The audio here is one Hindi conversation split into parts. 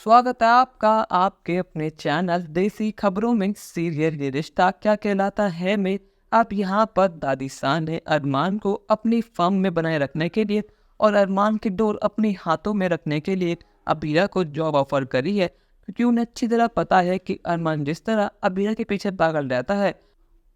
स्वागत है आपका आपके अपने चैनल देसी खबरों में। सीरियल ये रिश्ता क्या कहलाता है में अब यहाँ पर दादी सान ने अरमान को अपनी फर्म में बनाए रखने के लिए और अरमान की डोर अपने हाथों में रखने के लिए अबीरा को जॉब ऑफर करी है, क्योंकि उन्हें अच्छी तरह पता है कि अरमान जिस तरह अबीरा के पीछे पागल रहता है,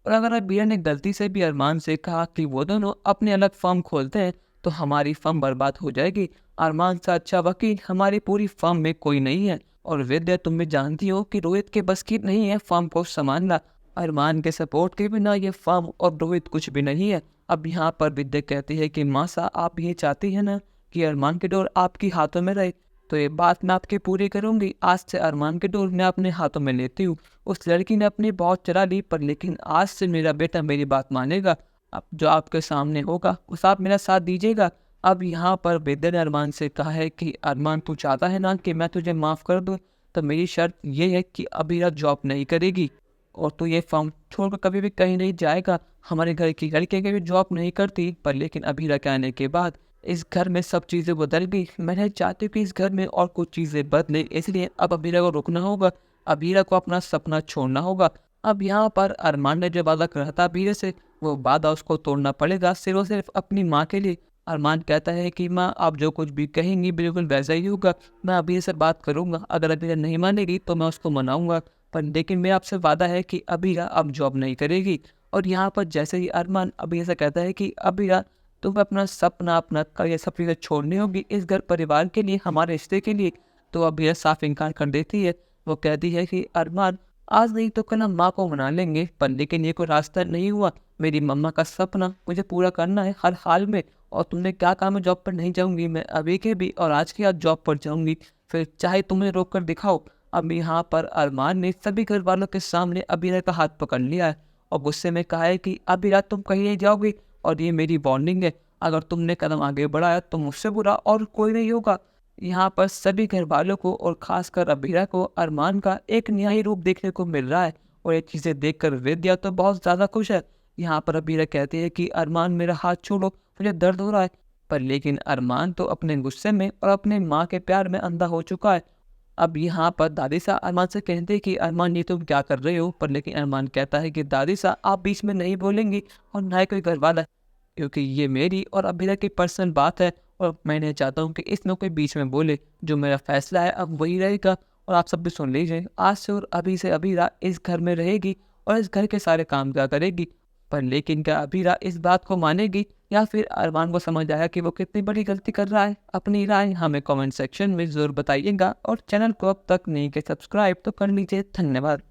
और अगर अबीरा ने गलती से भी अरमान से कहा कि वो दोनों अपने अलग फर्म खोलते हैं तो हमारी फर्म बर्बाद हो जाएगी। अरमान से अच्छा वकील हमारी पूरी फर्म में कोई नहीं है, और विद्या तुम भी जानती हो कि रोहित के बस की नहीं है फर्म को संभालना। अरमान के सपोर्ट के बिना ये फर्म और रोहित कुछ भी नहीं है। अब यहाँ पर विद्या कहती है कि मासा आप ये चाहती है ना कि अरमान की डोर आपकी हाथों में रहे, तो ये बात मैं आपकी पूरी करूंगी। आज से अरमान की डोर मैं अपने हाथों में लेती हूँ। उस लड़की ने अपनी बहुत चला ली, पर लेकिन आज से मेरा बेटा मेरी बात मानेगा। अब जो आपके सामने होगा उस आप मेरा साथ दीजिएगा। अब यहाँ पर वेदर ने अरमान से कहा है कि अरमान तू चाहता है ना कि मैं तुझे माफ़ कर दूँ, तो मेरी शर्त ये है कि अबीरा जॉब नहीं करेगी और तू ये फॉर्म छोड़कर कभी भी कहीं नहीं जाएगा। हमारे घर की लड़कियाँ कभी जॉब नहीं करती, पर लेकिन अबीरा के आने के बाद इस घर में सब चीज़ें बदल गई। मैं नहीं चाहती कि इस घर में और कुछ चीज़ें बदले, इसलिए अब अबीरा को रुकना होगा। अबीरा को अपना सपना छोड़ना होगा। अब यहाँ पर अरमान ने जो वादा करा था अबीरा से, वो वादा उसको तोड़ना पड़ेगा, सिर्फ और सिर्फ अपनी माँ के लिए। अरमान कहता है कि माँ आप जो कुछ भी कहेंगी बिल्कुल वैसा ही होगा। मैं अबीरा से बात करूँगा, अगर अबीरा नहीं मानेगी तो मैं उसको मनाऊँगा, पर लेकिन मेरा आपसे वादा है कि अबीरा अब जॉब नहीं करेगी। और यहाँ पर जैसे ही अरमान अबीरा से कहता है कि अबीरा तुम्हें अपना सपना अपना करियर सब चीज़ें छोड़नी होगी इस घर परिवार के लिए, हमारे रिश्ते के लिए, तो अबीरा साफ इनकार कर देती है। वो कहती है कि अरमान आज नहीं तो कल हम माँ को मना लेंगे, पर लेकिन ये कोई रास्ता नहीं हुआ। मेरी मम्मा का सपना मुझे पूरा करना है हर हाल में, और तुमने क्या कहा मैं जॉब पर नहीं जाऊंगी, मैं अभी के भी और आज के आज जॉब पर जाऊंगी, फिर चाहे तुम्हें रोक कर दिखाओ। अब यहाँ पर अरमान ने सभी घर वालों के सामने अबीरा का हाथ पकड़ लिया है और गुस्से में कहा है कि अबीरा तुम कहीं नहीं जाओगी, और ये मेरी वार्निंग है, अगर तुमने कदम आगे बढ़ाया तो मुझसे बुरा और कोई नहीं होगा। यहाँ पर सभी घर वालों को और खासकर अबीरा को अरमान का एक न्यायी रूप देखने को मिल रहा है, और ये चीज़ें देखकर विद्या तो बहुत ज़्यादा खुश है। यहाँ पर अबीरा कहती है कि अरमान मेरा हाथ छोड़ो, मुझे दर्द हो रहा है, पर लेकिन अरमान तो अपने गुस्से में और अपने माँ के प्यार में अंधा हो चुका है। अब यहाँ पर दादी सा अरमान से कहते हैं कि अरमान ये तुम क्या कर रहे हो, पर लेकिन अरमान कहता है कि दादी सा आप बीच में नहीं बोलेंगी और ना ही कोई घर वाला, क्योंकि ये मेरी और अबीरा की पर्सनल बात है, और मैं नहीं चाहता हूँ कि इसमें कोई बीच में बोले। जो मेरा फैसला है अब वही रहेगा, और आप सब भी सुन लीजिए, आज से और अभी से अबीरा इस घर में रहेगी और इस घर के सारे काम क्या करेगी। पर लेकिन क्या अबीरा इस बात को मानेगी, या फिर अरमान को समझ आया कि वो कितनी बड़ी गलती कर रहा है। अपनी राय हमें कमेंट सेक्शन में ज़रूर बताइएगा, और चैनल को अब तक नहीं किया सब्सक्राइब तो कर लीजिए। धन्यवाद।